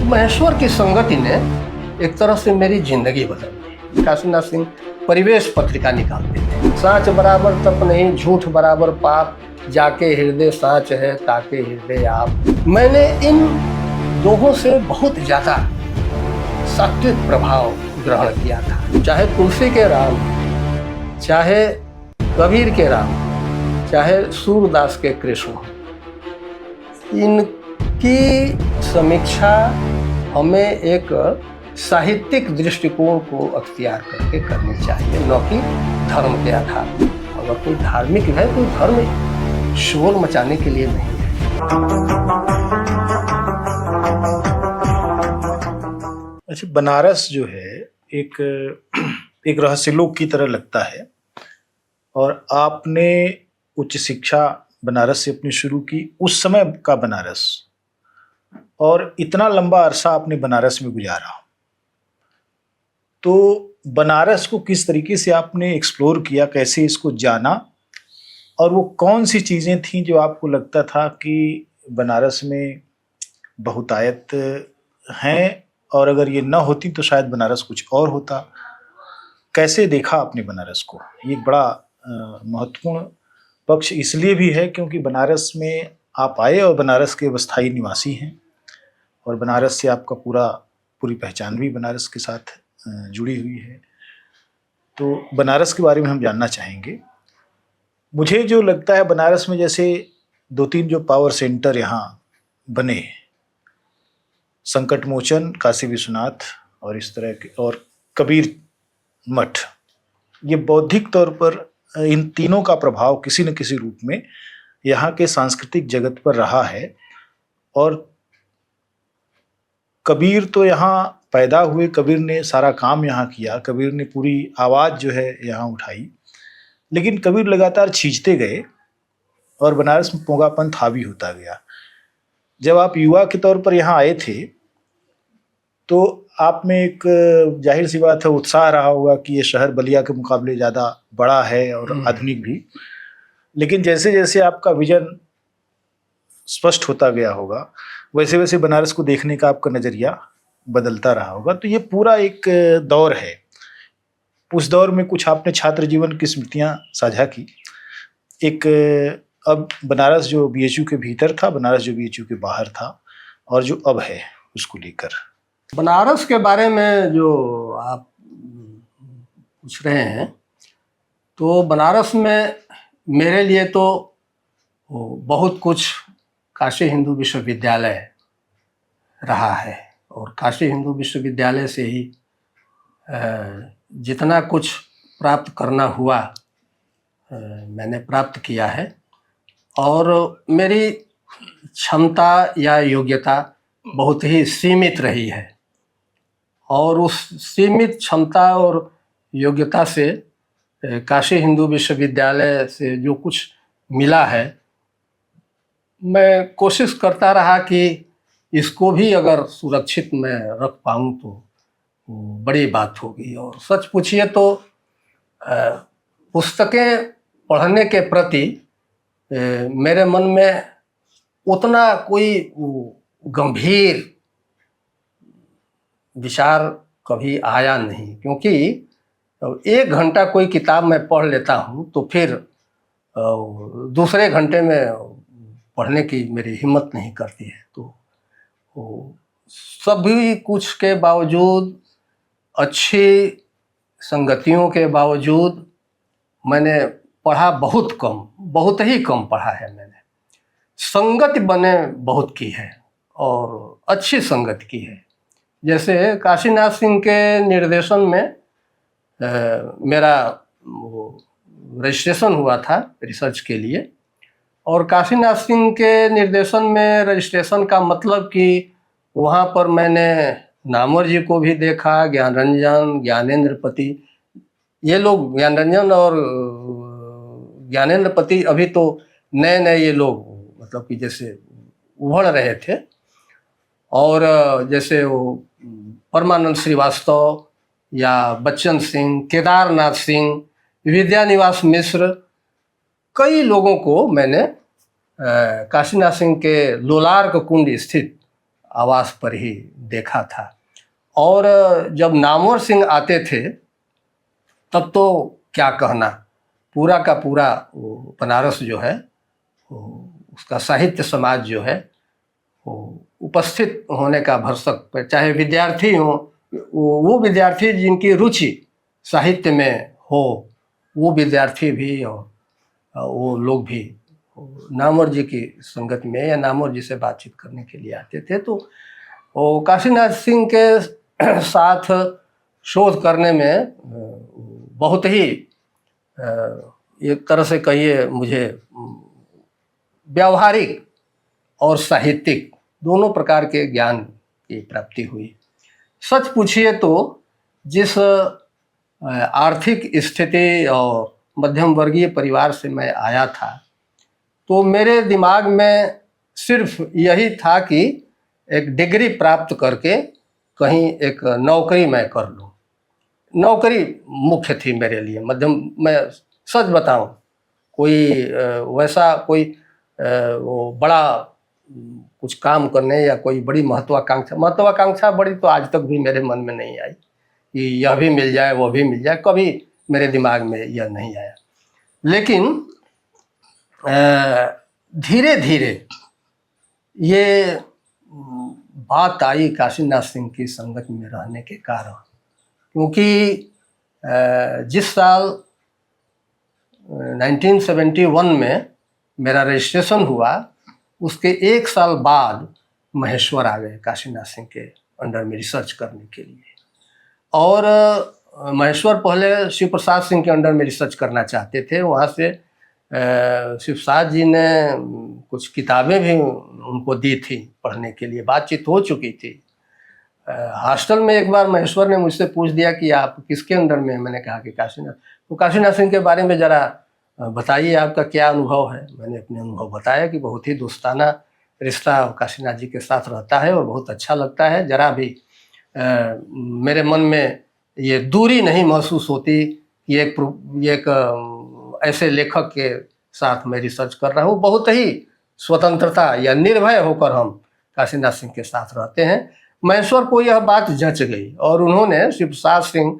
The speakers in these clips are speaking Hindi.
महेश्वर की संगति ने एक तरह से मेरी जिंदगी बदल दी। काशीनाथ सिंह परिवेश पत्रिका निकालते थे। साँच बराबर तप नहीं, झूठ बराबर पाप, जाके हृदय साँच है ताके हृदय आप। मैंने इन लोगों से बहुत ज़्यादा सात्विक प्रभाव ग्रहण किया था। चाहे तुलसी के राम, चाहे कबीर के राम, चाहे सूरदास के कृष्ण, इनकी समीक्षा हमें एक साहित्यिक दृष्टिकोण को अख्तियार करके करनी चाहिए, न कि धर्म के आधार पर। अगर कोई धार्मिक है तो धर्म शोर मचाने के लिए नहीं है। अच्छा, बनारस जो है एक रहस्यलोक की तरह लगता है, और आपने उच्च शिक्षा बनारस से अपनी शुरू की। उस समय का बनारस और इतना लंबा अरसा आपने बनारस में गुजारा, तो बनारस को किस तरीके से आपने एक्सप्लोर किया, कैसे इसको जाना, और वो कौन सी चीज़ें थीं जो आपको लगता था कि बनारस में बहुतायत हैं, और अगर ये न होती तो शायद बनारस कुछ और होता। कैसे देखा आपने बनारस को? ये एक बड़ा महत्वपूर्ण पक्ष इसलिए भी है क्योंकि बनारस में आप आए और बनारस के अस्थायी निवासी हैं, और बनारस से आपका पूरी पहचान भी बनारस के साथ जुड़ी हुई है। तो बनारस के बारे में हम जानना चाहेंगे। मुझे जो लगता है बनारस में जैसे 2-3 जो पावर सेंटर यहाँ बने, संकट मोचन, काशी विश्वनाथ और इस तरह के, और कबीर मठ, ये बौद्धिक तौर पर इन तीनों का प्रभाव किसी न किसी रूप में यहाँ के सांस्कृतिक जगत पर रहा है। और कबीर तो यहाँ पैदा हुए, कबीर ने सारा काम यहाँ किया, कबीर ने पूरी आवाज़ जो है यहाँ उठाई, लेकिन कबीर लगातार छींचते गए और बनारस में पोंगापन हावी होता गया। जब आप युवा के तौर पर यहाँ आए थे तो आप में एक जाहिर सी बात है उत्साह रहा होगा कि ये शहर बलिया के मुकाबले ज़्यादा बड़ा है और आधुनिक भी, लेकिन जैसे जैसे आपका विजन स्पष्ट होता गया होगा, वैसे वैसे बनारस को देखने का आपका नज़रिया बदलता रहा होगा। तो ये पूरा एक दौर है। उस दौर में कुछ आपने छात्र जीवन की स्मृतियाँ साझा की। एक अब बनारस जो BHU के भीतर था, बनारस जो BHU के बाहर था, और जो अब है उसको लेकर। बनारस के बारे में जो आप पूछ रहे हैं, तो बनारस में मेरे लिए तो बहुत कुछ काशी हिंदू विश्वविद्यालय रहा है, और काशी हिंदू विश्वविद्यालय से ही जितना कुछ प्राप्त करना हुआ मैंने प्राप्त किया है। और मेरी क्षमता या योग्यता बहुत ही सीमित रही है, और उस सीमित क्षमता और योग्यता से काशी हिंदू विश्वविद्यालय से जो कुछ मिला है, मैं कोशिश करता रहा कि इसको भी अगर सुरक्षित मैं रख पाऊँ तो बड़ी बात होगी। और सच पूछिए तो पुस्तकें पढ़ने के प्रति मेरे मन में उतना कोई गंभीर विचार कभी आया नहीं, क्योंकि 1 घंटा कोई किताब मैं पढ़ लेता हूँ तो फिर दूसरे घंटे में पढ़ने की मेरी हिम्मत नहीं करती है। तो सभी कुछ के बावजूद, अच्छी संगतियों के बावजूद, मैंने पढ़ा बहुत कम, बहुत ही कम पढ़ा है मैंने। संगत बने बहुत की है, और अच्छी संगत की है। जैसे काशीनाथ सिंह के निर्देशन में मेरा रजिस्ट्रेशन हुआ था रिसर्च के लिए, और काशीनाथ सिंह के निर्देशन में रजिस्ट्रेशन का मतलब कि वहाँ पर मैंने नामवर जी को भी देखा, ज्ञानरंजन, ज्ञानेंद्रपति, ये लोग, ज्ञानरंजन और ज्ञानेंद्रपति अभी तो नए नए ये लोग मतलब कि जैसे उभर रहे थे, और जैसे वो परमानंद श्रीवास्तव या बच्चन सिंह, केदारनाथ सिंह, विद्यानिवास मिश्र, कई लोगों को मैंने काशीनाथ सिंह के लोलार्क कुंड स्थित आवास पर ही देखा था। और जब नामवर सिंह आते थे तब तो क्या कहना, पूरा का पूरा वो बनारस जो है वो उसका साहित्य समाज जो है वो उपस्थित होने का भरसक, चाहे विद्यार्थी हो, वो विद्यार्थी जिनकी रुचि साहित्य में हो वो विद्यार्थी भी और वो लोग भी नामवर जी की संगत में या नामवर जी से बातचीत करने के लिए आते थे। तो वो काशीनाथ सिंह के साथ शोध करने में बहुत ही एक तरह से कहिए मुझे व्यावहारिक और साहित्यिक दोनों प्रकार के ज्ञान की प्राप्ति हुई। सच पूछिए तो जिस आर्थिक स्थिति और मध्यम वर्गीय परिवार से मैं आया था तो मेरे दिमाग में सिर्फ यही था कि एक डिग्री प्राप्त करके कहीं एक नौकरी मैं कर लूँ। नौकरी मुख्य थी मेरे लिए। मध्यम, मैं सच बताऊं, कोई वैसा कोई वो बड़ा कुछ काम करने या कोई बड़ी महत्वाकांक्षा बड़ी तो आज तक भी मेरे मन में नहीं आई कि यह भी मिल जाए वो भी मिल जाए, कभी मेरे दिमाग में यह नहीं आया। लेकिन धीरे धीरे ये बात आई काशीनाथ सिंह की संगत में रहने के कारण, क्योंकि जिस साल 1971 में मेरा रजिस्ट्रेशन हुआ उसके एक साल बाद महेश्वर आ गए काशीनाथ सिंह के अंडर में रिसर्च करने के लिए। और महेश्वर पहले शिव प्रसाद सिंह के अंडर में रिसर्च करना चाहते थे। वहाँ से शिव प्रसाद जी ने कुछ किताबें भी उनको दी थी पढ़ने के लिए, बातचीत हो चुकी थी। हॉस्टल में एक बार महेश्वर ने मुझसे पूछ दिया कि आप किसके अंडर में, मैंने कहा कि काशीनाथ। तो काशीनाथ सिंह के बारे में ज़रा बताइए, आपका क्या अनुभव है। मैंने अपने अनुभव बताया कि बहुत ही दोस्ताना रिश्ता काशीनाथ जी के साथ रहता है और बहुत अच्छा लगता है। ज़रा भी मेरे मन में ये दूरी नहीं महसूस होती कि एक ऐसे लेखक के साथ मैं रिसर्च कर रहा हूँ। बहुत ही स्वतंत्रता या निर्भय होकर हम काशीनाथ सिंह के साथ रहते हैं। महेश्वर को यह बात जच गई और उन्होंने शिव प्रसाद सिंह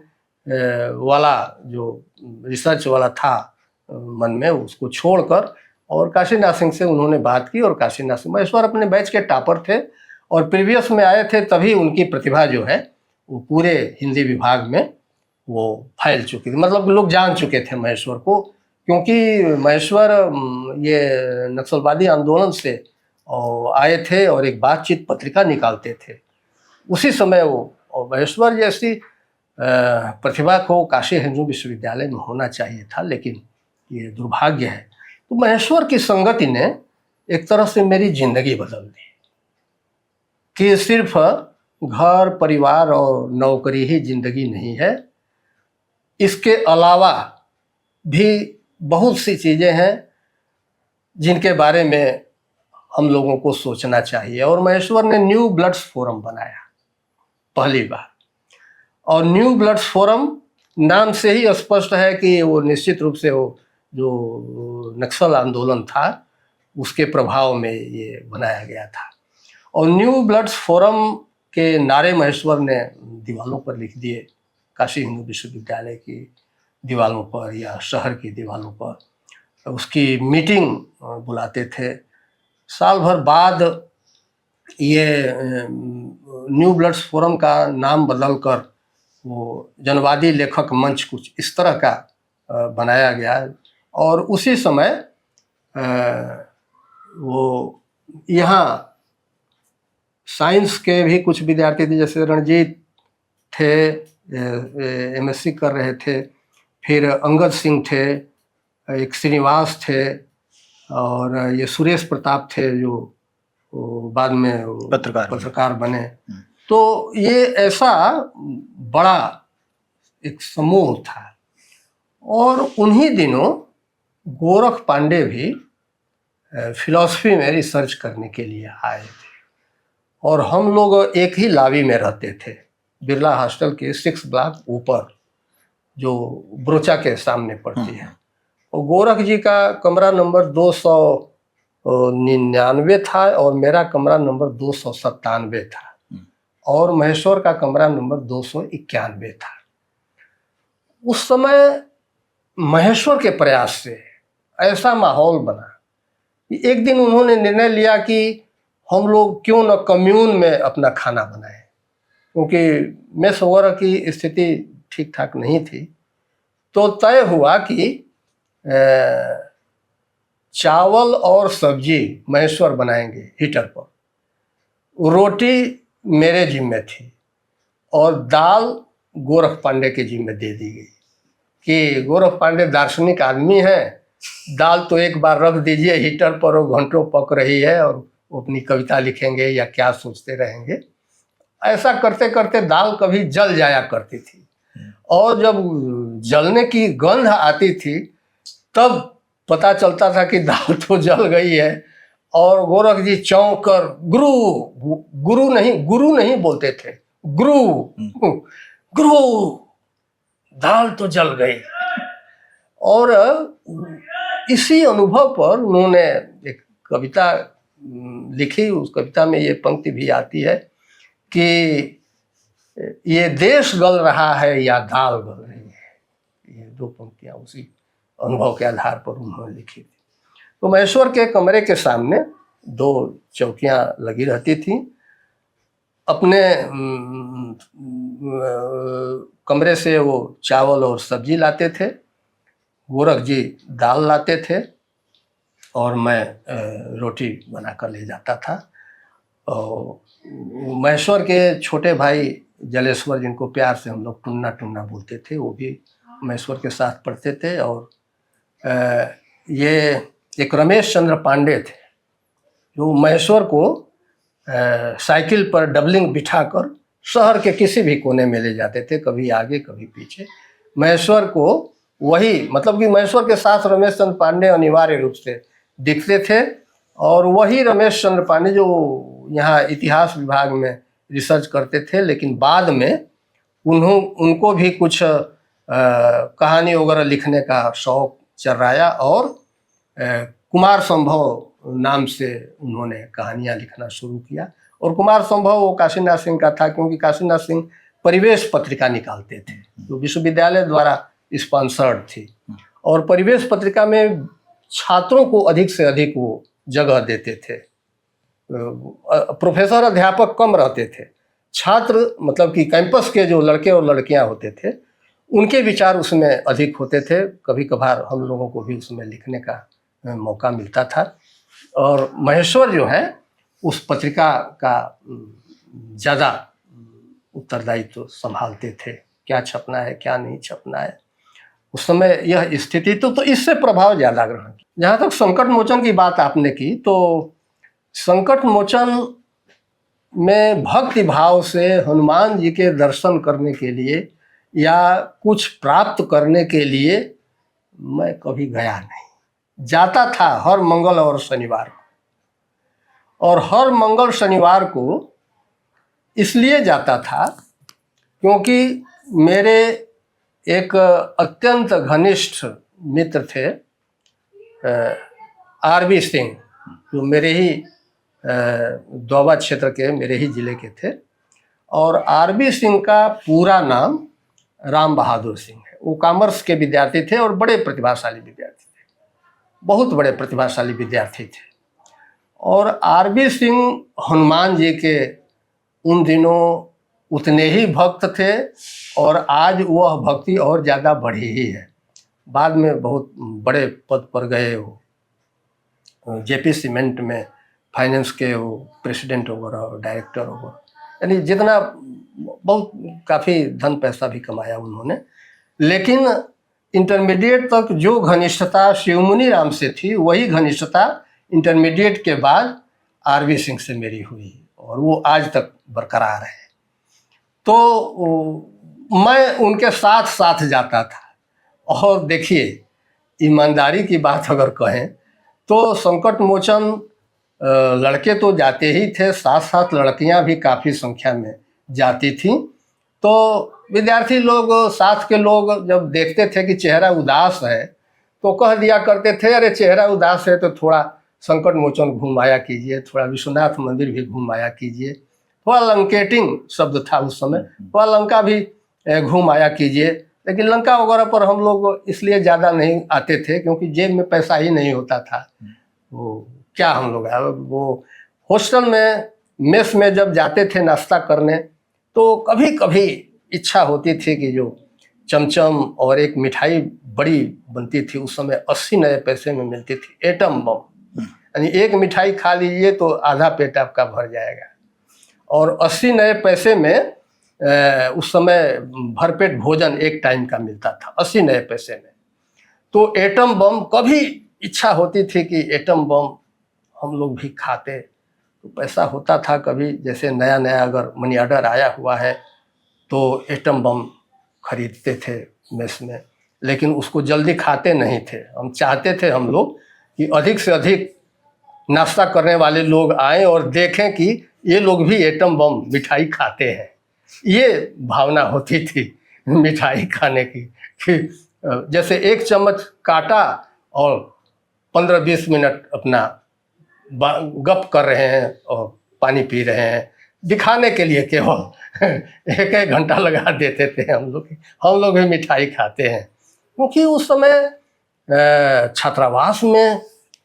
वाला जो रिसर्च वाला था मन में, उसको छोड़कर और काशीनाथ सिंह से उन्होंने बात की। और काशीनाथ सिंह, महेश्वर अपने बैच के टॉपर थे और प्रीवियस में आए थे, तभी उनकी प्रतिभा जो है वो पूरे हिंदी विभाग में वो फैल चुकी थी। मतलब लोग जान चुके थे महेश्वर को, क्योंकि महेश्वर ये नक्सलवादी आंदोलन से आए थे और एक बातचीत पत्रिका निकालते थे उसी समय वो। और महेश्वर जैसी प्रतिभा को काशी हिंदू विश्वविद्यालय में होना चाहिए था, लेकिन ये दुर्भाग्य है। तो महेश्वर की संगति ने एक तरह से मेरी जिंदगी बदल दी कि सिर्फ घर परिवार और नौकरी ही जिंदगी नहीं है, इसके अलावा भी बहुत सी चीज़ें हैं जिनके बारे में हम लोगों को सोचना चाहिए। और महेश्वर ने न्यू ब्लड्स फोरम बनाया पहली बार। और न्यू ब्लड्स फोरम नाम से ही स्पष्ट है कि वो निश्चित रूप से वो जो नक्सल आंदोलन था उसके प्रभाव में ये बनाया गया था। और न्यू ब्लड्स फोरम के नारे महेश्वर ने दीवालों पर लिख दिए, काशी हिंदू विश्वविद्यालय की दीवालों पर या शहर की दीवालों पर। उसकी मीटिंग बुलाते थे। साल भर बाद ये न्यू ब्लड्स फोरम का नाम बदलकर वो जनवादी लेखक मंच कुछ इस तरह का बनाया गया। और उसी समय वो यहाँ साइंस के भी कुछ विद्यार्थी थे, जैसे रणजीत थे, एमएससी कर रहे थे, फिर अंगद सिंह थे, एक श्रीनिवास थे, और ये सुरेश प्रताप थे जो बाद में पत्रकार बने। तो ये ऐसा बड़ा एक समूह था। और उन्हीं दिनों गोरख पांडे भी फिलॉसफी में रिसर्च करने के लिए आए थे। और हम लोग एक ही लावी में रहते थे, बिरला हॉस्टल के 6 ब्लॉक ऊपर, जो ब्रोचा के सामने पड़ती है। और गोरख जी का कमरा नंबर 200 99 था और मेरा कमरा नंबर 297 था और महेश्वर का कमरा नंबर 291 था। उस समय महेश्वर के प्रयास से ऐसा माहौल बना कि एक दिन उन्होंने निर्णय लिया कि हम लोग क्यों न कम्यून में अपना खाना बनाएं, क्योंकि मेस वगैरह की स्थिति ठीक ठाक नहीं थी। तो तय हुआ कि चावल और सब्जी महेश्वर बनाएंगे हीटर पर, रोटी मेरे जिम्मे थी और दाल गोरख पांडे के जिम्मे दे दी गई कि गोरख पांडे दार्शनिक आदमी हैं, दाल तो एक बार रख दीजिए हीटर पर, वो घंटों पक रही है और वो अपनी कविता लिखेंगे या क्या सोचते रहेंगे। ऐसा करते करते दाल कभी जल जाया करती थी और जब जलने की गंध आती थी तब पता चलता था कि दाल तो जल गई है और गोरख जी चौंक कर गुरु नहीं बोलते थे, गुरु दाल तो जल गई। और इसी अनुभव पर उन्होंने एक कविता लिखी। उस कविता में ये पंक्ति भी आती है कि ये देश गल रहा है या दाल गल रही है। ये दो पंक्तियां उसी अनुभव के आधार पर उन्होंने लिखी थी। तो महेश्वर के कमरे के सामने 2 चौकियां लगी रहती थी। अपने कमरे से वो चावल और सब्जी लाते थे, गोरख जी दाल लाते थे और मैं रोटी बनाकर ले जाता था। और महेश्वर के छोटे भाई जलेश्वर, जिनको प्यार से हम लोग टुन्ना टुन्ना बोलते थे, वो भी महेश्वर के साथ पढ़ते थे। और ये एक रमेश चंद्र पांडे थे जो महेश्वर को साइकिल पर डबलिंग बिठाकर शहर के किसी भी कोने में ले जाते थे, कभी आगे कभी पीछे। महेश्वर को वही, मतलब कि महेश्वर के साथ रमेश चंद्र पांडे अनिवार्य रूप से दिखते थे और वही रमेश चंद्र पांडे जो यहाँ इतिहास विभाग में रिसर्च करते थे, लेकिन बाद में उनको भी कुछ कहानी वगैरह लिखने का शौक चर्राया और कुमार संभव नाम से उन्होंने कहानियाँ लिखना शुरू किया। और कुमार संभव वो काशीनाथ सिंह का था, क्योंकि काशीनाथ सिंह परिवेश पत्रिका निकालते थे जो विश्वविद्यालय द्वारा स्पॉन्सर्ड थी और परिवेश पत्रिका में छात्रों को अधिक से अधिक वो जगह देते थे। प्रोफेसर अध्यापक कम रहते थे, छात्र मतलब कि कैंपस के जो लड़के और लड़कियां होते थे उनके विचार उसमें अधिक होते थे। कभी कभार हम लोगों को भी उसमें लिखने का मौका मिलता था। और महेश्वर जो है उस पत्रिका का ज़्यादा उत्तरदायित्व तो संभालते थे, क्या छपना है क्या नहीं छपना है। उस समय यह स्थिति तो इससे प्रभाव ज़्यादा ग्रहण किया। जहाँ तक संकट मोचन की बात आपने की, तो संकट मोचन में भक्ति भाव से हनुमान जी के दर्शन करने के लिए या कुछ प्राप्त करने के लिए मैं कभी गया नहीं। जाता था हर मंगल और शनिवार को, और हर मंगल शनिवार को इसलिए जाता था क्योंकि मेरे एक अत्यंत घनिष्ठ मित्र थे आरबी सिंह, जो मेरे ही दोबा क्षेत्र के, मेरे ही जिले के थे। और आरबी सिंह का पूरा नाम राम बहादुर सिंह है। वो कॉमर्स के विद्यार्थी थे और बड़े प्रतिभाशाली विद्यार्थी थे, बहुत बड़े प्रतिभाशाली विद्यार्थी थे। और आरबी सिंह हनुमान जी के उन दिनों उतने ही भक्त थे और आज वह भक्ति और ज़्यादा बढ़ी ही है। बाद में बहुत बड़े पद पर गए, वो जेपी सीमेंट में फाइनेंस के वो प्रेसिडेंट वगैरह और डायरेक्टर वगैरह, यानी जितना बहुत काफ़ी धन पैसा भी कमाया उन्होंने। लेकिन इंटरमीडिएट तक जो घनिष्ठता शिवमुनि राम से थी, वही घनिष्ठता इंटरमीडिएट के बाद आरबी सिंह से मेरी हुई और वो आज तक बरकरार है। तो मैं उनके साथ साथ जाता था। और देखिए, ईमानदारी की बात अगर कहें तो संकट मोचन लड़के तो जाते ही थे, साथ साथ लड़कियां भी काफ़ी संख्या में जाती थीं। तो विद्यार्थी लोग, साथ के लोग जब देखते थे कि चेहरा उदास है तो कह दिया करते थे, अरे चेहरा उदास है तो थोड़ा संकट मोचन घूम आया कीजिए, थोड़ा विश्वनाथ मंदिर भी घूम आया कीजिए, थोड़ा लंकेटिंग शब्द था उस समय, थोड़ा लंका भी घूम आया कीजिए। लेकिन लंका वगैरह पर हम लोग इसलिए ज़्यादा नहीं आते थे क्योंकि जेब में पैसा ही नहीं होता था। वो क्या हम लोग वो हॉस्टल में मेस में जब जाते थे नाश्ता करने तो कभी कभी इच्छा होती थी कि जो चमचम और एक मिठाई बड़ी बनती थी उस समय 80 नए पैसे में मिलती थी, एटम बम। यानी एक मिठाई खा लीजिए तो आधा पेट आपका भर जाएगा। और 80 नए पैसे में उस समय भरपेट भोजन एक टाइम का मिलता था 80 नए पैसे में। तो एटम बम, कभी इच्छा होती थी कि एटम बम हम लोग भी खाते। तो पैसा होता था, कभी जैसे नया नया अगर मनी ऑर्डर आया हुआ है तो एटम बम खरीदते थे मेस में, लेकिन उसको जल्दी खाते नहीं थे। हम चाहते थे हम लोग कि अधिक से अधिक नाश्ता करने वाले लोग आए और देखें कि ये लोग भी एटम बम मिठाई खाते हैं। ये भावना होती थी मिठाई खाने की कि जैसे एक चम्मच काटा और 15-20 मिनट अपना गप कर रहे हैं और पानी पी रहे हैं, दिखाने के लिए केवल एक एक घंटा लगा देते थे हम लोग भी मिठाई खाते हैं। क्योंकि उस समय छात्रावास में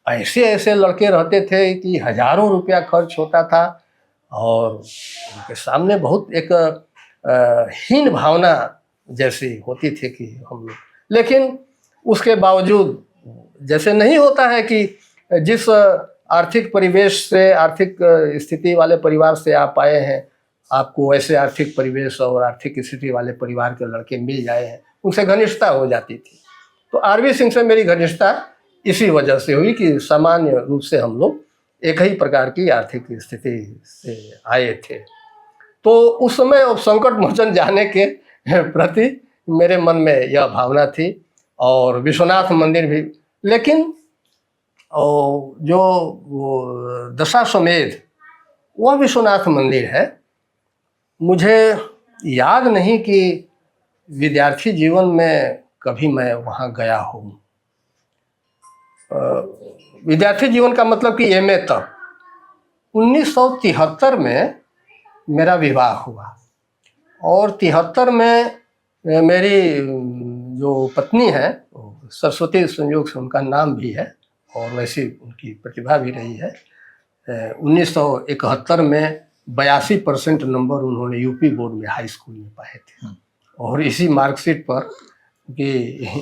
ऐसे ऐसे लड़के रहते थे कि हजारों रुपया खर्च होता था और उनके सामने बहुत एक हीन भावना जैसी होती थी कि हम लोग, लेकिन उसके बावजूद जैसे नहीं होता है कि जिस आर्थिक परिवेश से, आर्थिक स्थिति वाले परिवार से आप आए हैं, आपको ऐसे आर्थिक परिवेश और आर्थिक स्थिति वाले परिवार के लड़के मिल जाए हैं, उनसे घनिष्ठता हो जाती थी। तो आरवी सिंह से मेरी घनिष्ठता इसी वजह से हुई कि सामान्य रूप से हम लोग एक ही प्रकार की आर्थिक स्थिति से आए थे। तो उस समय अब संकट मोचन जाने के प्रति मेरे मन में यह भावना थी और विश्वनाथ मंदिर भी। लेकिन जो वो दशाश्वमेध, वह विश्वनाथ मंदिर है, मुझे याद नहीं कि विद्यार्थी जीवन में कभी मैं वहाँ गया हूँ। विद्यार्थी जीवन का मतलब कि एमए तक 1973 में मेरा विवाह हुआ और 73 में मेरी जो पत्नी है सरस्वती संयोग से उनका नाम भी है और वैसी उनकी प्रतिभा भी रही है। 1971 में 82% नंबर उन्होंने यूपी बोर्ड में हाई स्कूल में पाए थे और इसी मार्कशीट पर कि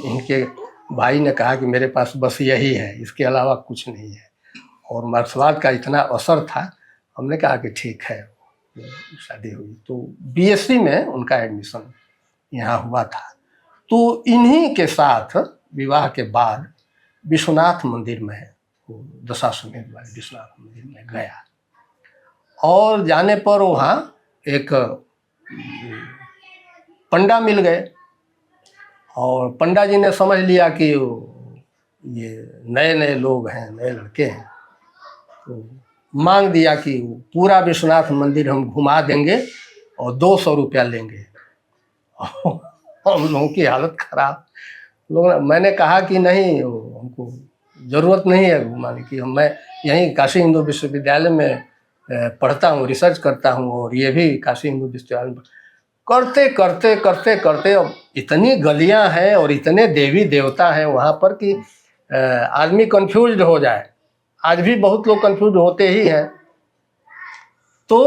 इनके भाई ने कहा कि मेरे पास बस यही है, इसके अलावा कुछ नहीं है। और मार्क्सवाद का इतना असर था, हमने कहा कि ठीक है, शादी हुई। तो बीएससी में उनका एडमिशन यहाँ हुआ था। तो इन्हीं के साथ विवाह के बाद विश्वनाथ मंदिर में, दशाश्वमेध वाले विश्वनाथ मंदिर में गया और जाने पर वहाँ एक पंडा मिल गए और पंडा जी ने समझ लिया कि ये नए नए लोग हैं, नए लड़के हैं, तो मांग दिया कि पूरा विश्वनाथ मंदिर हम घुमा देंगे और 200 रुपया लेंगे। हम लोगों की हालत खराब। मैंने कहा कि नहीं, हमको ज़रूरत नहीं है घुमाने की, मैं यहीं काशी हिंदू विश्वविद्यालय में पढ़ता हूँ, रिसर्च करता हूँ और ये भी काशी हिंदू विश्वविद्यालय में। करते करते करते करते अब इतनी गलियां हैं और इतने देवी देवता हैं वहाँ पर कि आदमी कंफ्यूज्ड हो जाए। आज भी बहुत लोग कंफ्यूज होते ही हैं। तो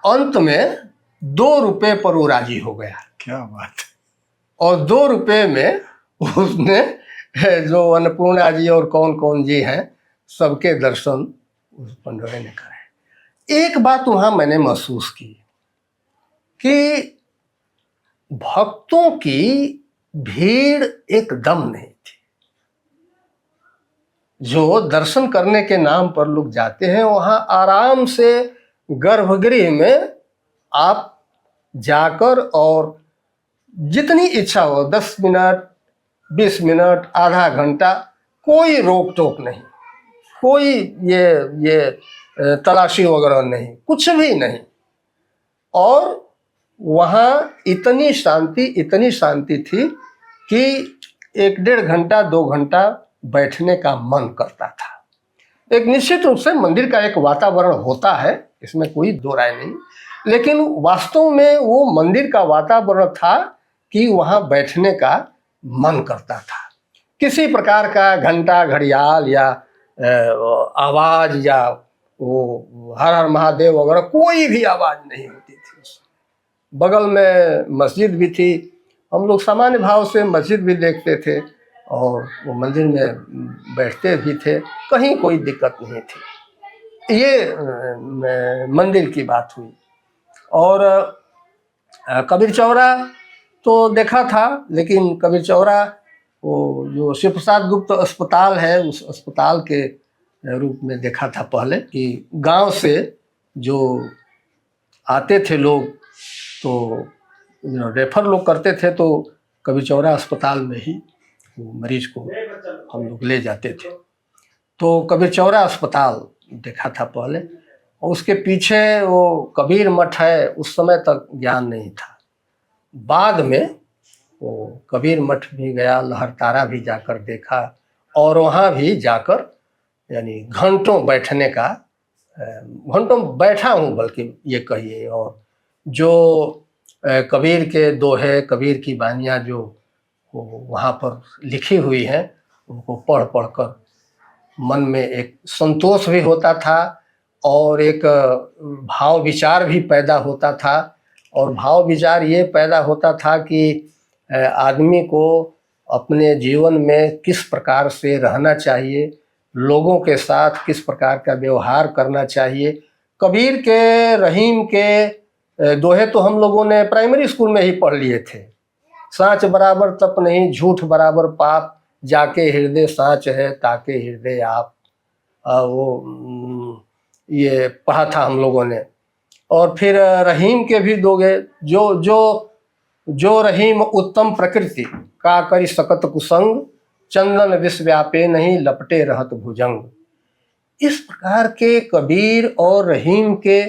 अंत में 2 रुपये पर वो राजी हो गया। क्या बात। और 2 रुपये में उसने जो अन्नपूर्णा जी और कौन कौन जी हैं सबके दर्शन उस पंडवे ने कराए। एक बात वहाँ मैंने महसूस की कि भक्तों की भीड़ एकदम नहीं थी। जो दर्शन करने के नाम पर लोग जाते हैं वहाँ आराम से गर्भगृह में आप जाकर और जितनी इच्छा हो 10 मिनट 20 मिनट आधा घंटा, कोई रोक टोक नहीं, कोई ये तलाशी वगैरह नहीं, कुछ भी नहीं। और वहाँ इतनी शांति थी कि 1-1.5 घंटा 2 घंटा बैठने का मन करता था। एक निश्चित रूप से मंदिर का एक वातावरण होता है, इसमें कोई दो राय नहीं, लेकिन वास्तव में वो मंदिर का वातावरण था कि वहाँ बैठने का मन करता था। किसी प्रकार का घंटा घड़ियाल या आवाज या वो हर हर महादेव वगैरह कोई भी आवाज नहीं होती थी। बगल में मस्जिद भी थी, हम लोग सामान्य भाव से मस्जिद भी देखते थे और वो मंदिर में बैठते भी थे, कहीं कोई दिक्कत नहीं थी। ये मंदिर की बात हुई। और कबीर चौरा तो देखा था, लेकिन कबीर चौरा वो जो शिव प्रसाद गुप्त अस्पताल है उस अस्पताल के रूप में देखा था पहले, कि गांव से जो आते थे लोग तो रेफर लोग करते थे तो कबीर चौरा अस्पताल में ही वो मरीज को हम लोग ले जाते थे। तो कबीर चौरा अस्पताल देखा था पहले, और उसके पीछे वो कबीर मठ है, उस समय तक ज्ञान नहीं था। बाद में वो कबीर मठ भी गया, लहरतारा भी जाकर देखा, और वहाँ भी जाकर यानी घंटों बैठने का, घंटों बैठा हूँ बल्कि ये कहिए। और जो कबीर के दोहे, कबीर की बानियाँ जो वहाँ पर लिखी हुई हैं, उनको पढ़ पढ़ कर मन में एक संतोष भी होता था और एक भाव विचार भी पैदा होता था। और भाव विचार ये पैदा होता था कि आदमी को अपने जीवन में किस प्रकार से रहना चाहिए, लोगों के साथ किस प्रकार का व्यवहार करना चाहिए। कबीर के, रहीम के दोहे तो हम लोगों ने प्राइमरी स्कूल में ही पढ़ लिए थे। साँच बराबर तप नहीं, झूठ बराबर पाप, जाके हृदय साँच है ताके हृदय आप। वो ये पढ़ा था हम लोगों ने। और फिर रहीम के भी दोगे, जो रहीम उत्तम प्रकृति का करी सकत कुसंग, चंदन विष व्यापे नहीं लपटे रहत भुजंग। इस प्रकार के कबीर और रहीम के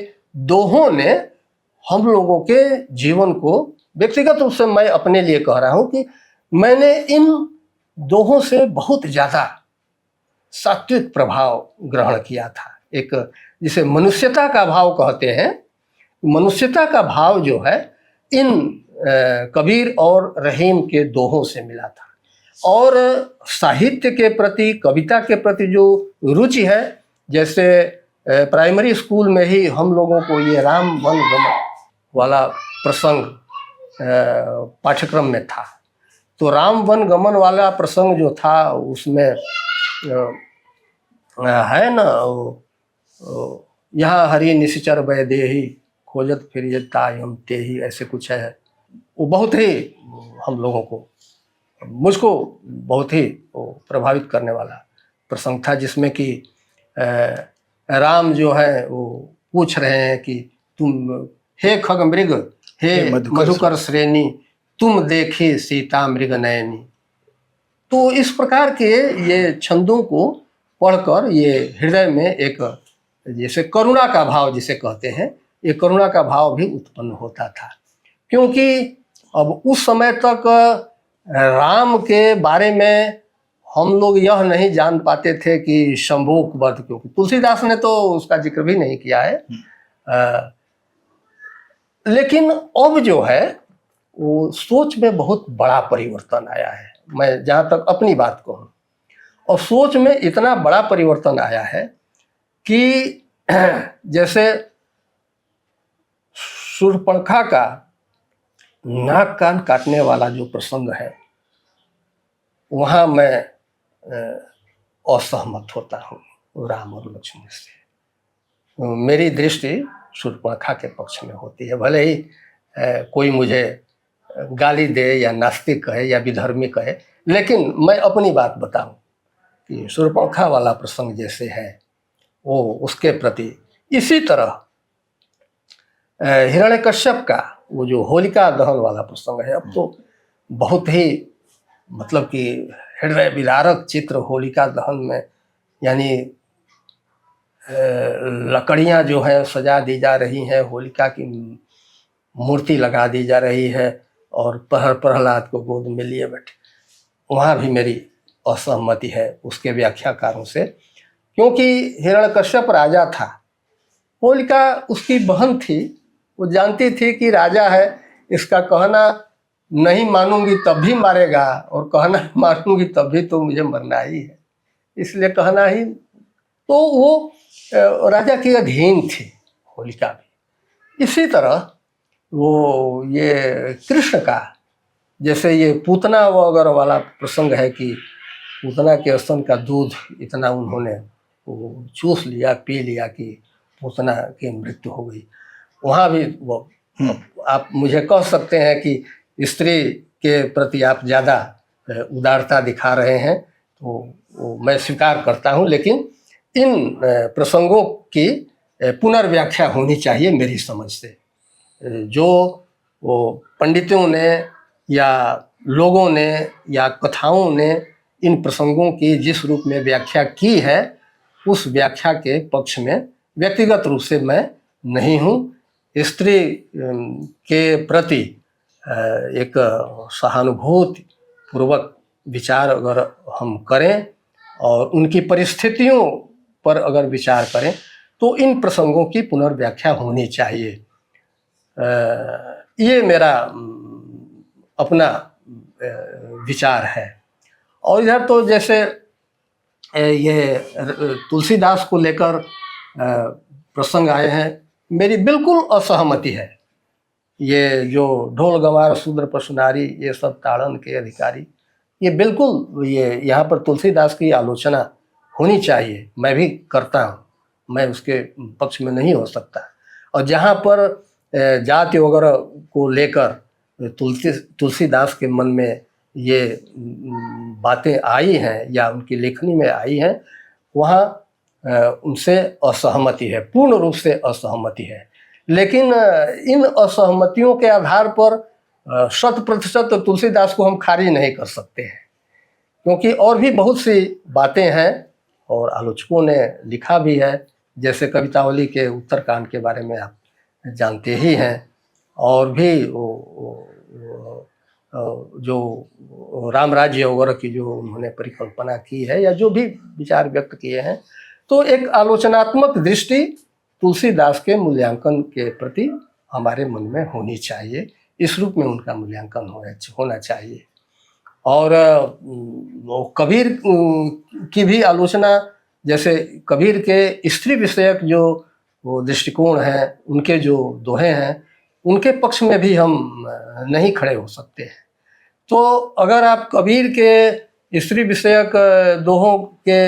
दोहों ने हम लोगों के जीवन को, व्यक्तिगत रूप से मैं अपने लिए कह रहा हूं कि मैंने इन दोहों से बहुत ज़्यादा सात्विक प्रभाव ग्रहण किया था। एक जिसे मनुष्यता का भाव कहते हैं, मनुष्यता का भाव जो है इन कबीर और रहीम के दोहों से मिला था। और साहित्य के प्रति, कविता के प्रति जो रुचि है, जैसे प्राइमरी स्कूल में ही हम लोगों को ये राम वन गमन वाला प्रसंग पाठ्यक्रम में था। तो राम वन गमन वाला प्रसंग जो था उसमें है ना, यहाँ हरि निश्चर वैदेही खोजत फिर तायम तेही, ऐसे कुछ है। वो बहुत ही हम लोगों को, मुझको बहुत ही वो प्रभावित करने वाला प्रसंग था, जिसमें कि राम जो है वो पूछ रहे हैं कि तुम हे खग मृग, हे मधुकर श्रेणी, तुम देखी सीता मृग नयनी। तो इस प्रकार के ये छंदों को पढ़कर ये हृदय में एक जैसे करुणा का भाव जिसे कहते हैं, ये करुणा का भाव भी उत्पन्न होता था। क्योंकि अब उस समय तक राम के बारे में हम लोग यह नहीं जान पाते थे कि शंभुक वध, क्योंकि तुलसीदास ने तो उसका जिक्र भी नहीं किया है। लेकिन अब जो है वो सोच में बहुत बड़ा परिवर्तन आया है। मैं जहाँ तक अपनी बात कहूँ, और सोच में इतना बड़ा परिवर्तन आया है कि जैसे शूर्पणखा का नाक कान काटने वाला जो प्रसंग है, वहाँ मैं असहमत होता हूँ राम और लक्ष्मण से। मेरी दृष्टि शूर्पणखा के पक्ष में होती है। भले ही कोई मुझे गाली दे या नास्तिक कहे या विधर्मी कहे, लेकिन मैं अपनी बात बताऊं कि शूर्पणखा वाला प्रसंग जैसे है वो उसके प्रति, इसी तरह हिरण्यकश्यप का वो जो होलिका दहन वाला प्रसंग है, अब तो बहुत ही मतलब कि हृदय विदारक चित्र होलिका दहन में, यानी लकड़ियां जो है सजा दी जा रही हैं, होलिका की मूर्ति लगा दी जा रही है और प्रहलाद को गोद में लिए बैठे, वहाँ भी मेरी असहमति है उसके व्याख्याकारों से। क्योंकि हिरण्यकश्यप राजा था, होलिका उसकी बहन थी, वो जानती थी कि राजा है, इसका कहना नहीं मानूंगी तब भी मारेगा और कहना मानूंगी तब भी तो मुझे मरना ही है, इसलिए कहना ही। तो वो राजा की अधीन थी होलिका भी। इसी तरह वो ये कृष्ण का, जैसे ये पूतना वगैरह वाला प्रसंग है कि पूतना के स्तन का दूध इतना उन्होंने वो चूस लिया, पी लिया कि पूतना की मृत्यु हो गई। वहाँ भी वो आप मुझे कह सकते हैं कि स्त्री के प्रति आप ज़्यादा उदारता दिखा रहे हैं, तो वो मैं स्वीकार करता हूँ, लेकिन इन प्रसंगों की पुनर्व्याख्या होनी चाहिए मेरी समझ से। जो वो पंडितों ने या लोगों ने या कथाओं ने इन प्रसंगों की जिस रूप में व्याख्या की है, उस व्याख्या के पक्ष में व्यक्तिगत रूप से मैं नहीं हूँ। स्त्री के प्रति एक सहानुभूति पूर्वक विचार अगर हम करें और उनकी परिस्थितियों पर अगर विचार करें तो इन प्रसंगों की पुनर्व्याख्या होनी चाहिए। ये मेरा अपना विचार है। और इधर तो जैसे ये तुलसीदास को लेकर प्रसंग आए हैं, मेरी बिल्कुल असहमति है। ये जो ढोल गंवार शूद्र पशुनारी ये सब ताड़न के अधिकारी, ये बिल्कुल ये यहाँ पर तुलसीदास की आलोचना होनी चाहिए, मैं भी करता हूँ, मैं उसके पक्ष में नहीं हो सकता। और जहाँ पर जाति वगैरह को लेकर तुलसीदास के मन में ये बातें आई हैं या उनकी लेखनी में आई हैं, वहाँ उनसे असहमति है, पूर्ण रूप से असहमति है। लेकिन इन असहमतियों के आधार पर 100% तुलसीदास को हम खारिज नहीं कर सकते हैं, क्योंकि और भी बहुत सी बातें हैं और आलोचकों ने लिखा भी है। जैसे कवितावली के उत्तरकांड के बारे में आप जानते ही हैं, और भी जो राम राज्य वगैरह की जो उन्होंने परिकल्पना की है या जो भी विचार व्यक्त किए हैं, तो एक आलोचनात्मक दृष्टि तुलसीदास के मूल्यांकन के प्रति हमारे मन में होनी चाहिए। इस रूप में उनका मूल्यांकन होना चाहिए। और कबीर की भी आलोचना, जैसे कबीर के स्त्री विषयक जो वो दृष्टिकोण हैं, उनके जो दोहे हैं, उनके पक्ष में भी हम नहीं खड़े हो सकते हैं। तो अगर आप कबीर के स्त्री विषयक दोहों के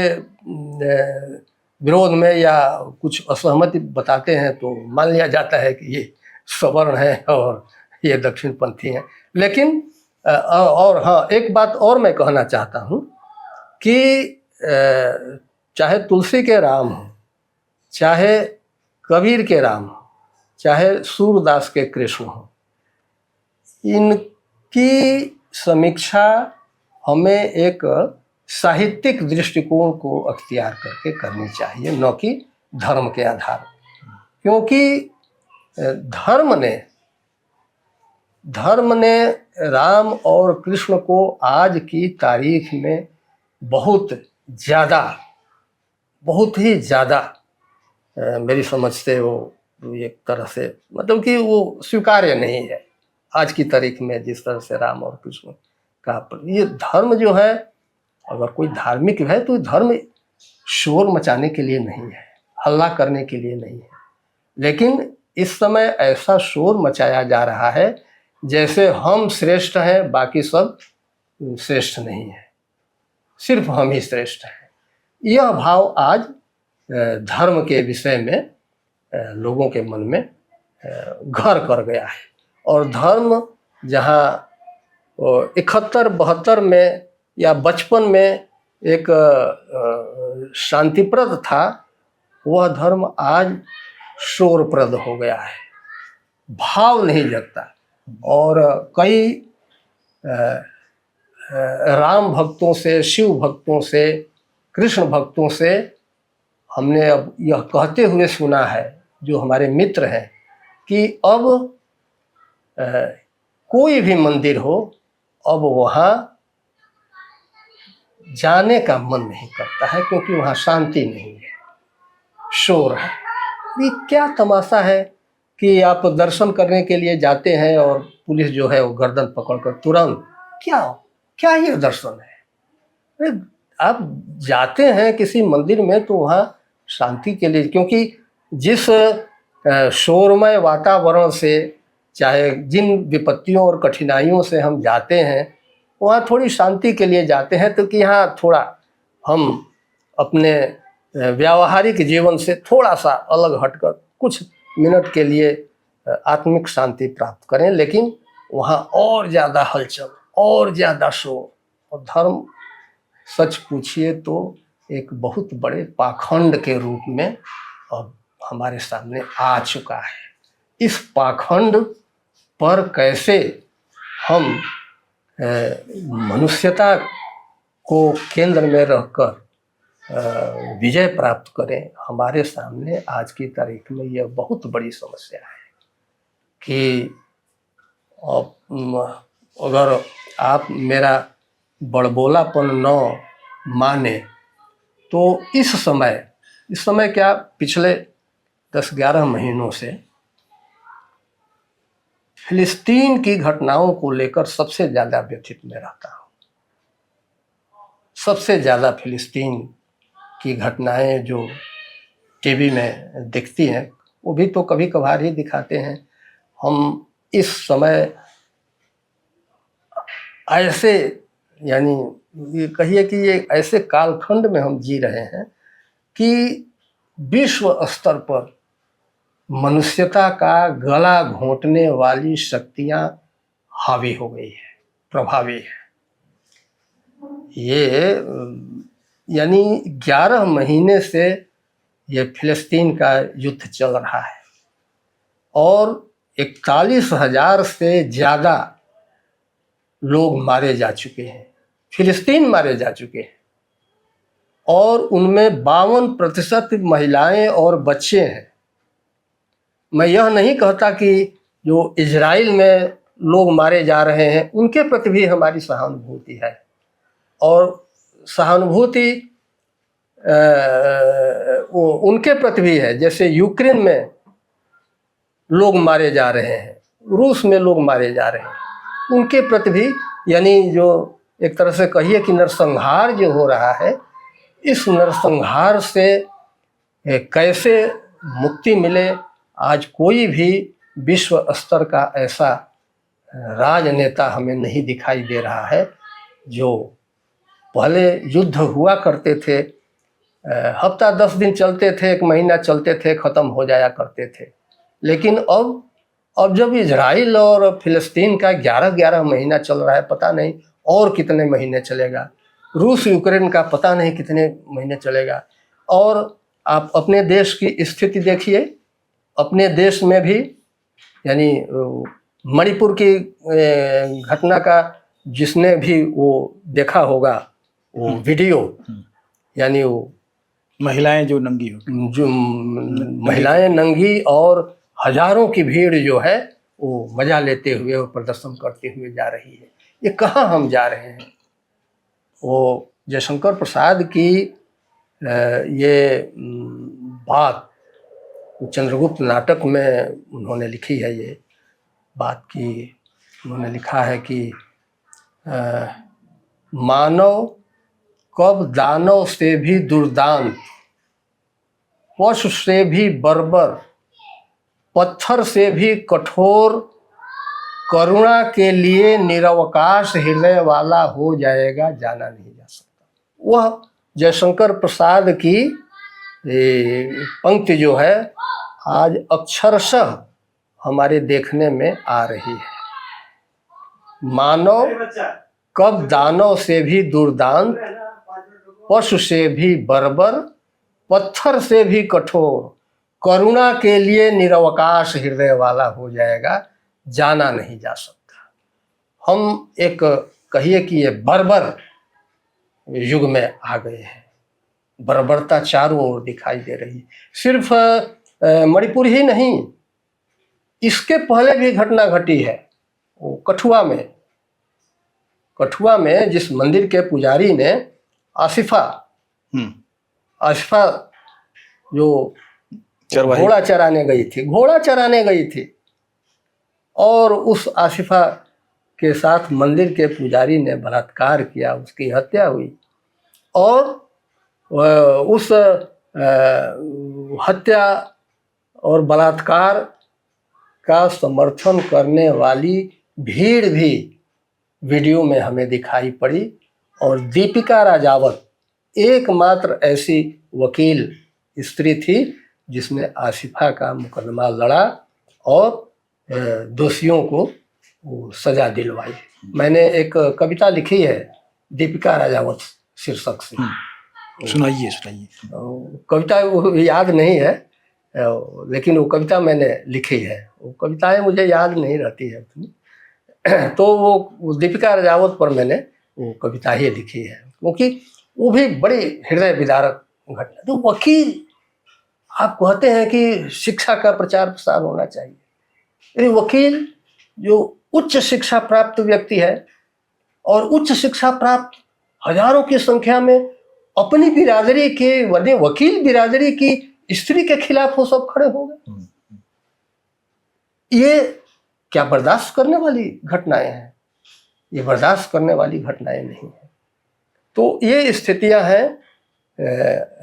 विरोध में या कुछ असहमति बताते हैं तो मान लिया जाता है कि ये सवर्ण है और ये दक्षिणपंथी हैं। लेकिन और हाँ, एक बात और मैं कहना चाहता हूँ कि चाहे तुलसी के राम हो, चाहे कबीर के राम हो, चाहे सूरदास के कृष्ण हो, इनकी समीक्षा हमें एक साहित्यिक दृष्टिकोण को अख्तियार करके करनी चाहिए, न कि धर्म के आधार। क्योंकि धर्म ने राम और कृष्ण को आज की तारीख में बहुत ही ज़्यादा मेरी समझ से वो एक तरह से मतलब कि वो स्वीकार्य नहीं है आज की तारीख में। जिस तरह से राम और कृष्ण का ये धर्म जो है, अगर कोई धार्मिक है तो धर्म शोर मचाने के लिए नहीं है, हल्ला करने के लिए नहीं है। लेकिन इस समय ऐसा शोर मचाया जा रहा है जैसे हम श्रेष्ठ हैं, बाकी सब श्रेष्ठ नहीं है, सिर्फ हम ही श्रेष्ठ हैं। यह भाव आज धर्म के विषय में लोगों के मन में घर कर गया है। और धर्म जहाँ 71-72 में या बचपन में एक शांतिप्रद था, वह धर्म आज शोरप्रद हो गया है, भाव नहीं जगता। और कई राम भक्तों से, शिव भक्तों से, कृष्ण भक्तों से हमने अब यह कहते हुए सुना है, जो हमारे मित्र हैं, कि अब कोई भी मंदिर हो, अब वहाँ जाने का मन नहीं करता है, क्योंकि वहाँ शांति नहीं है, शोर है। ये क्या तमाशा है कि आप दर्शन करने के लिए जाते हैं और पुलिस जो है वो गर्दन पकड़कर तुरंत, क्या क्या ये दर्शन है? अरे आप जाते हैं किसी मंदिर में तो वहाँ शांति के लिए, क्योंकि जिस शोरमय वातावरण से, चाहे जिन विपत्तियों और कठिनाइयों से हम जाते हैं, वहाँ थोड़ी शांति के लिए जाते हैं, तो कि यहाँ थोड़ा हम अपने व्यावहारिक जीवन से थोड़ा सा अलग हटकर कुछ मिनट के लिए आत्मिक शांति प्राप्त करें। लेकिन वहाँ और ज़्यादा हलचल, और ज़्यादा शोर, और धर्म सच पूछिए तो एक बहुत बड़े पाखंड के रूप में अब हमारे सामने आ चुका है। इस पाखंड पर कैसे हम मनुष्यता को केंद्र में रहकर विजय प्राप्त करें, हमारे सामने आज की तारीख में यह बहुत बड़ी समस्या है कि अगर आप मेरा बड़बोलापन न माने तो इस समय क्या, पिछले 10-11 महीनों से फिलिस्तीन की घटनाओं को लेकर सबसे ज़्यादा व्यथित में रहता हूँ। सबसे ज़्यादा फिलिस्तीन की घटनाएं जो टीवी में दिखती हैं, वो भी तो कभी कभार ही दिखाते हैं। हम इस समय ऐसे, यानी ये कहिए कि ये ऐसे कालखंड में हम जी रहे हैं कि विश्व स्तर पर मनुष्यता का गला घोंटने वाली शक्तियां हावी हो गई है, प्रभावी है। ये यानी 11 महीने से ये फिलिस्तीन का युद्ध चल रहा है और 41,000 से ज़्यादा लोग मारे जा चुके हैं, फिलिस्तीन मारे जा चुके हैं, और उनमें 52% महिलाएं और बच्चे हैं। मैं यह नहीं कहता कि जो इजराइल में लोग मारे जा रहे हैं उनके प्रति भी हमारी सहानुभूति है, और सहानुभूति उनके प्रति भी है जैसे यूक्रेन में लोग मारे जा रहे हैं, रूस में लोग मारे जा रहे हैं, उनके प्रति भी, यानी जो एक तरह से कहिए कि नरसंहार जो हो रहा है, इस नरसंहार से कैसे मुक्ति मिले, आज कोई भी विश्व स्तर का ऐसा राजनेता हमें नहीं दिखाई दे रहा है। जो पहले युद्ध हुआ करते थे, हफ्ता 10 दिन चलते थे, 1 महीना चलते थे, ख़त्म हो जाया करते थे, लेकिन अब जब इजराइल और फिलिस्तीन का 11-11 महीना चल रहा है, पता नहीं और कितने महीने चलेगा, रूस यूक्रेन का पता नहीं कितने महीने चलेगा। और आप अपने देश की स्थिति देखिए, अपने देश में भी, यानी मणिपुर की घटना का जिसने भी वो देखा होगा वो वीडियो, यानी वो महिलाएं जो नंगी हो, जो महिलाएं नंगी और हजारों की भीड़ जो है वो मजा लेते हुए और प्रदर्शन करते हुए जा रही है। ये कहाँ हम जा रहे हैं? वो जयशंकर प्रसाद की ये बात चंद्रगुप्त नाटक में उन्होंने लिखी है। ये बात की उन्होंने लिखा है कि मानव कब दानव से भी दुर्दांत, पशु से भी बर्बर, पत्थर से भी कठोर, करुणा के लिए निरवकाश हृदय वाला हो जाएगा, जाना नहीं जा सकता। वह जयशंकर प्रसाद की पंक्ति जो है आज अक्षरशः हमारे देखने में आ रही है। मानव कब दानव से भी दुर्दांत, पशु से भी बर्बर, पत्थर से भी कठोर, करुणा के लिए निरवकाश हृदय वाला हो जाएगा, जाना नहीं जा सकता। हम एक कहिए कि ये बर्बर युग में आ गए हैं। बर्बरता चारों ओर दिखाई दे रही है। सिर्फ मणिपुर ही नहीं, इसके पहले भी घटना घटी है। वो कठुआ में जिस मंदिर के पुजारी ने आसिफा हम्म, आसिफा जो चरवाही। घोड़ा चराने गई थी और उस आसिफा के साथ मंदिर के पुजारी ने बलात्कार किया, उसकी हत्या हुई। और उस हत्या और बलात्कार का समर्थन करने वाली भीड़ भी वीडियो में हमें दिखाई पड़ी। और दीपिका राजावत एकमात्र ऐसी वकील स्त्री थी जिसने आसिफा का मुकदमा लड़ा और दोषियों को सजा दिलवाई। मैंने एक कविता लिखी है दीपिका राजावत शीर्षक से। सुनाइए। कविता वो याद नहीं है, लेकिन वो कविता मैंने लिखी है। वो कविताएं मुझे याद नहीं रहती है उतनी, तो वो दीपिका राजावत पर मैंने वो कविता ही लिखी है, क्योंकि वो भी बड़ी हृदय विदारक घटना। तो वकील, आप कहते हैं कि शिक्षा का प्रचार प्रसार होना चाहिए, यानी वकील जो उच्च शिक्षा प्राप्त व्यक्ति है और उच्च शिक्षा प्राप्त हजारों की संख्या में अपनी बिरादरी के वकील बिरादरी की स्त्री के खिलाफ वो सब खड़े हो गए, ये क्या बर्दाश्त करने वाली घटनाएं हैं? ये बर्दाश्त करने वाली घटनाएं नहीं है। तो ये स्थितियां हैं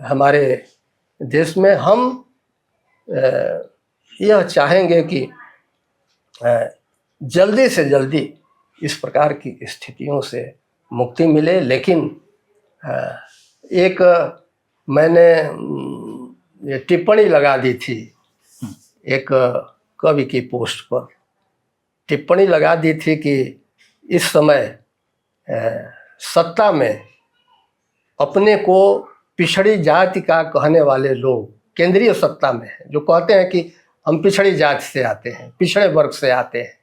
हमारे देश में। हम यह चाहेंगे कि जल्दी से जल्दी इस प्रकार की स्थितियों से मुक्ति मिले। लेकिन एक मैंने ये टिप्पणी लगा दी थी, एक कवि की पोस्ट पर टिप्पणी लगा दी थी कि इस समय सत्ता में अपने को पिछड़ी जाति का कहने वाले लोग केंद्रीय सत्ता में हैं, जो कहते हैं कि हम पिछड़ी जाति से आते हैं, पिछड़े वर्ग से आते हैं,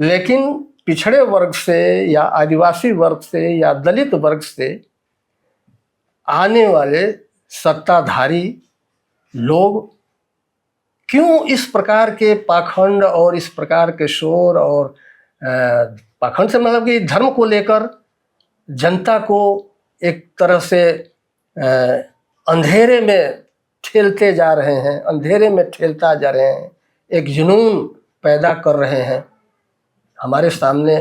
लेकिन पिछड़े वर्ग से या आदिवासी वर्ग से या दलित वर्ग से आने वाले सत्ताधारी लोग क्यों इस प्रकार के पाखंड और इस प्रकार के शोर और पाखंड से मतलब कि धर्म को लेकर जनता को एक तरह से अंधेरे में ठेलते जा रहे हैं, अंधेरे में ठेलता जा रहे हैं, एक जुनून पैदा कर रहे हैं। हमारे सामने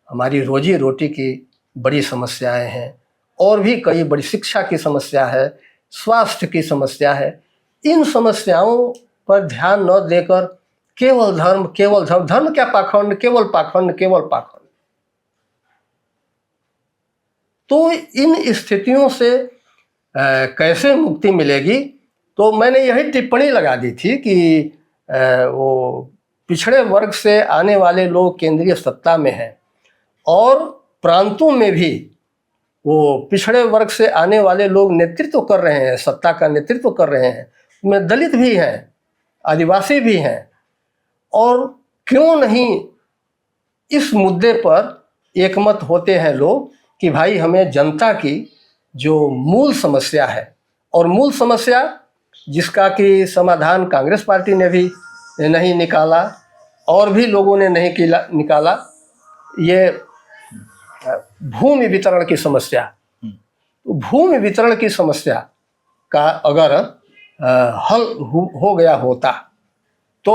हमारी रोजी रोटी की बड़ी समस्याएं हैं और भी कई बड़ी, शिक्षा की समस्या है, स्वास्थ्य की समस्या है। इन समस्याओं पर ध्यान न देकर केवल धर्म धर्म क्या पाखंड, केवल पाखंड। तो इन स्थितियों से कैसे मुक्ति मिलेगी? तो मैंने यही टिप्पणी लगा दी थी कि वो पिछड़े वर्ग से आने वाले लोग केंद्रीय सत्ता में हैं और प्रांतों में भी वो पिछड़े वर्ग से आने वाले लोग नेतृत्व कर रहे हैं, सत्ता का नेतृत्व कर रहे हैं। उनमें दलित भी हैं, आदिवासी भी हैं। और क्यों नहीं इस मुद्दे पर एकमत होते हैं लोग कि भाई हमें जनता की जो मूल समस्या है, और मूल समस्या जिसका कि समाधान कांग्रेस पार्टी ने भी नहीं निकाला और भी लोगों ने नहीं निकाला, ये भूमि वितरण की समस्या। तो भूमि वितरण की समस्या का अगर हल हो गया होता तो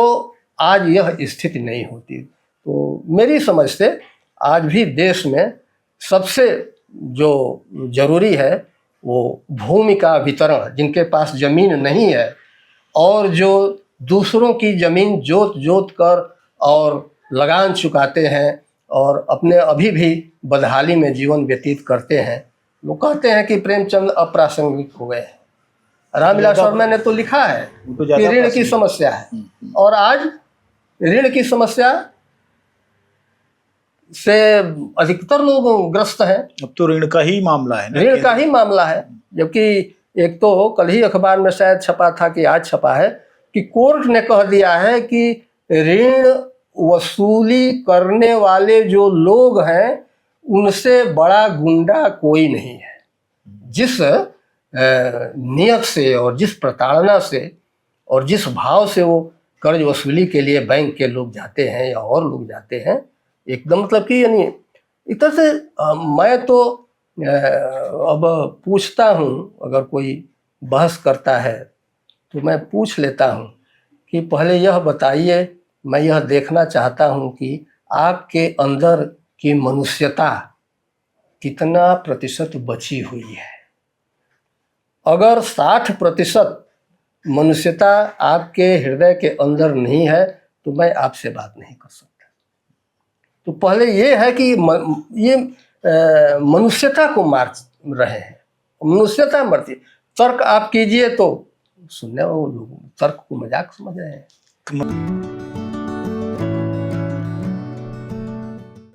आज यह स्थिति नहीं होती। तो मेरी समझ से आज भी देश में सबसे जो जरूरी है वो भूमि का वितरण। जिनके पास ज़मीन नहीं है और जो दूसरों की ज़मीन जोत कर और लगान चुकाते हैं और अपने अभी भी बदहाली में जीवन व्यतीत करते हैं, वो कहते हैं कि प्रेमचंद अप्रासंगिक हो गए हैं। रामविलास शर्मा ने तो लिखा है कि ऋण की समस्या है, और आज ऋण की समस्या से अधिकतर लोग ग्रस्त हैं। अब तो ऋण का ही मामला है, ऋण का ही मामला है। जबकि एक तो कल ही अखबार में शायद छपा था कि आज छपा है कि कोर्ट ने कह दिया है कि ऋण वसूली करने वाले जो लोग हैं उनसे बड़ा गुंडा कोई नहीं है। जिस नियत से और जिस प्रताड़ना से और जिस भाव से वो कर्ज वसूली के लिए बैंक के लोग जाते हैं या और लोग जाते हैं, एकदम मतलब कि यानी एक तरह से मैं तो अब पूछता हूँ, अगर कोई बहस करता है तो मैं पूछ लेता हूँ कि पहले यह बताइए, मैं यह देखना चाहता हूँ कि आपके अंदर की मनुष्यता कितना प्रतिशत बची हुई है। अगर 60% मनुष्यता आपके हृदय के अंदर नहीं है तो मैं आपसे बात नहीं कर सकता। तो पहले ये है कि ये मनुष्यता को मार रहे हैं, मनुष्यता मरती। तर्क आप कीजिए तो सुनने वाले लोग तर्क को मजाक समझ रहे हैं।